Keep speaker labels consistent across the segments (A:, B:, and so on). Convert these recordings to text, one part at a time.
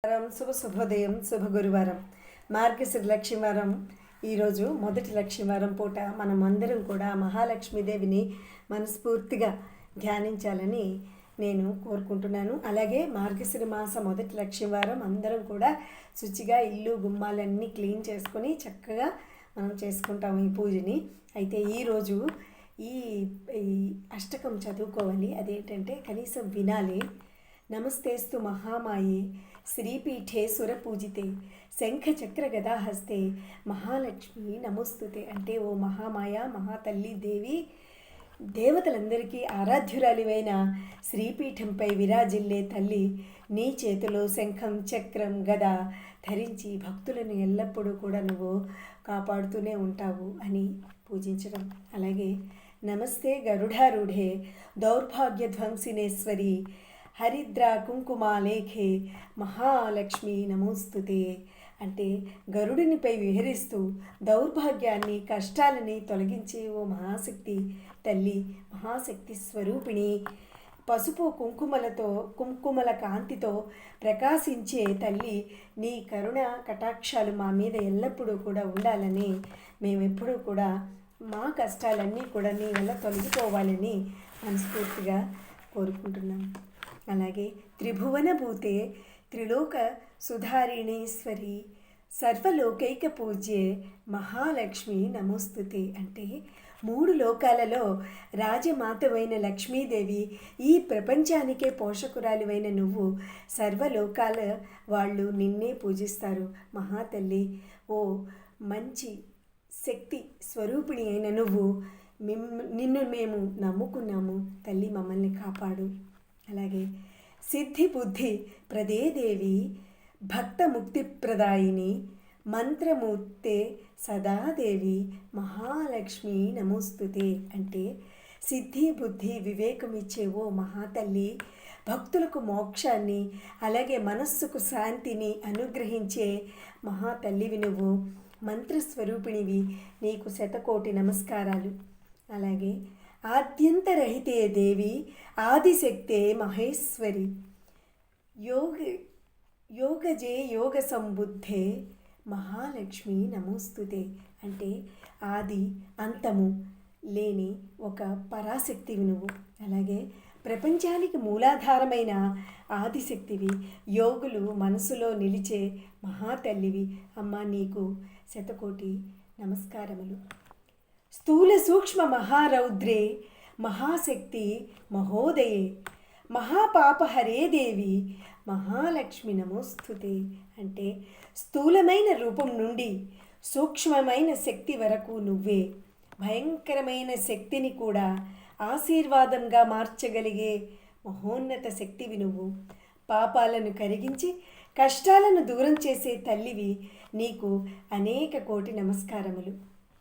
A: శుభోదయం, శుభ గురువారం, మార్గశిర లక్ష్మీవారం. ఈరోజు మొదటి లక్ష్మీవారం పూట మనం అందరం కూడా మహాలక్ష్మీదేవిని మనస్ఫూర్తిగా ధ్యానించాలని నేను కోరుకుంటున్నాను. అలాగే మార్గశిర మాస మొదటి లక్ష్మీవారం అందరం కూడా శుచిగా ఇల్లు గుమ్మాలన్నీ క్లీన్ చేసుకొని చక్కగా మనం చేసుకుంటాము ఈ పూజని. అయితే ఈరోజు ఈ అష్టకం చదువుకోవాలి. అదేంటంటే కనీసం వినాలి. నమస్తేస్తు మహామాయే శ్రీపీఠే సురపూజితే శంఖచక్ర గదాహస్తే మహాలక్ష్మి నమోస్తుతే. అంటే ఓ మహామాయ, మహాతల్లి దేవి, దేవతలందరికీ ఆరాధ్యురాలివైన శ్రీపీఠంపై విరాజిల్లే తల్లి, నీ చేతిలో శంఖం, చక్రం, గద ధరించి భక్తులను ఎల్లప్పుడూ కూడా నువ్వు కాపాడుతూనే ఉంటావు అని పూజించడం. అలాగే నమస్తే గరుడారూఢే దౌర్భాగ్యధ్వంసినేశ్వరి హరిద్ర కుంకుమాలేఖే మహాలక్ష్మి నమోస్తుతే. అంటే గరుడినిపై విహరిస్తూ దౌర్భాగ్యాన్ని, కష్టాలని తొలగించే ఓ మహాశక్తి తల్లి, మహాశక్తి స్వరూపిణి, పసుపు కుంకుమల కాంతితో ప్రకాశించే తల్లి, నీ కరుణ కటాక్షాలు మా మీద ఎల్లప్పుడూ కూడా ఉండాలని, మేమెప్పుడూ కూడా మా కష్టాలన్నీ కూడా నీ వల్ల తొలగిపోవాలని మనస్ఫూర్తిగా కోరుకుంటున్నాం. అలాగే త్రిభువన భూతే త్రిలోక సుధారిణేశ్వరి సర్వలోకైక పూజ్యే మహాలక్ష్మి నమోస్తుతే. అంటే మూడు లోకాలలో రాజమాతవైన లక్ష్మీదేవి, ఈ ప్రపంచానికే పోషకురాలివైన నువ్వు, సర్వలోకాల వాళ్ళు నిన్నే పూజిస్తారు. మహాతల్లి, ఓ మంచి శక్తి స్వరూపిణి అయిన నువ్వు, నిన్ను మేము నమ్ముకున్నాము తల్లి, మమ్మల్ని కాపాడు. అలాగే సిద్ధి బుద్ధి ప్రదేదేవి భక్త ముక్తి ప్రదాయిని మంత్రమూర్తే సదాదేవి మహాలక్ష్మి నమోస్తుతే. అంటే సిద్ధి బుద్ధి వివేకం ఇచ్చే ఓ మహాతల్లి, భక్తులకు మోక్షాన్ని అలాగే మనస్సుకు శాంతిని అనుగ్రహించే మహాతల్లివి నువ్వు, మంత్రస్వరూపిణివి, నీకు శతకోటి నమస్కారాలు. అలాగే ఆద్యంతరహితే దేవి ఆదిశక్తే మహేశ్వరి యోగజే యోగ సంబుద్ధే మహాలక్ష్మి నమోస్తుతే. అంటే ఆది అంతము లేని ఒక పరాశక్తివి నువ్వు. అలాగే ప్రపంచానికి మూలాధారమైన ఆదిశక్తివి, యోగులు మనసులో నిలిచే మహాతల్లివి. అమ్మ, నీకు శతకోటి నమస్కారములు. స్థూల సూక్ష్మ మహారౌద్రే మహాశక్తి మహోదయే మహాపాపహరే దేవి మహాలక్ష్మి నమోస్తుతే. అంటే స్థూలమైన రూపం నుండి సూక్ష్మమైన శక్తి వరకు నువ్వే. భయంకరమైన శక్తిని కూడా ఆశీర్వాదంగా మార్చగలిగే మహోన్నత శక్తివి నువ్వు. పాపాలను కరిగించి కష్టాలను దూరం చేసే తల్లివి, నీకు అనేక కోటి నమస్కారములు.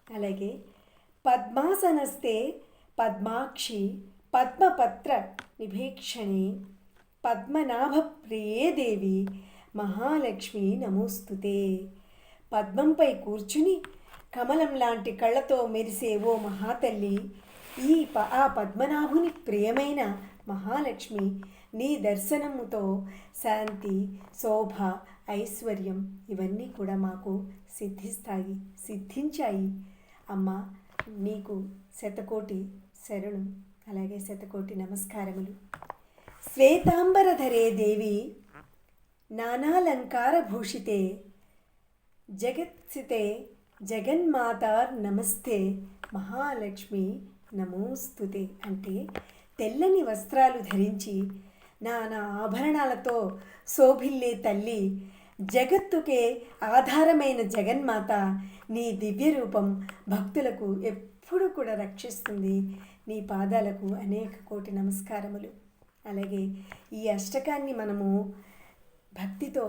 A: అలాగే పద్మాసనస్తే పద్మాక్షి పద్మపత్ర నిభేక్షణి పద్మనాభ ప్రియే దేవి మహాలక్ష్మి నమోస్తుతే. పద్మంపై కూర్చుని కమలం లాంటి కళ్ళతో మెరిసే ఓ మహాతల్లి, ఆ పద్మనాభుని ప్రియమైన మహాలక్ష్మి, నీ దర్శనముతో శాంతి, శోభ, ఐశ్వర్యం ఇవన్నీ కూడా మాకు సిద్ధించాయి. అమ్మ, నీకు శతకోటి శరణు, అలాగే శతకోటి నమస్కారములు. శ్వేతాంబరధరే దేవి నానాలంకార భూషితే జగత్సితే జగన్మాతార్ నమస్తే మహాలక్ష్మి నమోస్తుతే. అంటే తెల్లని వస్త్రాలు ధరించి నానా ఆభరణాలతో శోభిల్లే తల్లి, జగత్తుకే ఆధారమైన జగన్మాత, నీ దివ్య రూపం భక్తులకు ఎప్పుడూ కూడా రక్షిస్తుంది. నీ పాదాలకు అనేక కోటి నమస్కారములు. అలాగే ఈ అష్టకాన్ని మనము భక్తితో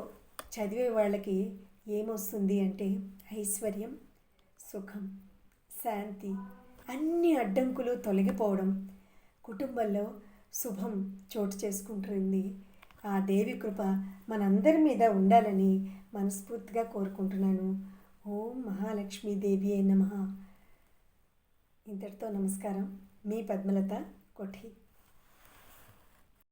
A: చదివే వాళ్ళకి ఏమొస్తుంది అంటే ఐశ్వర్యం, సుఖం, శాంతి, అన్ని అడ్డంకులు తొలగిపోవడం, కుటుంబంలో శుభం చోటు చేసుకుంటుంది. ఆ దేవి కృప మనందరి మీద ఉండాలని మనస్ఫూర్తిగా కోరుకుంటున్నాను. ఓం మహాలక్ష్మీదేవి నమః. ఇంతటితో నమస్కారం. మీ పద్మలత కొఠి.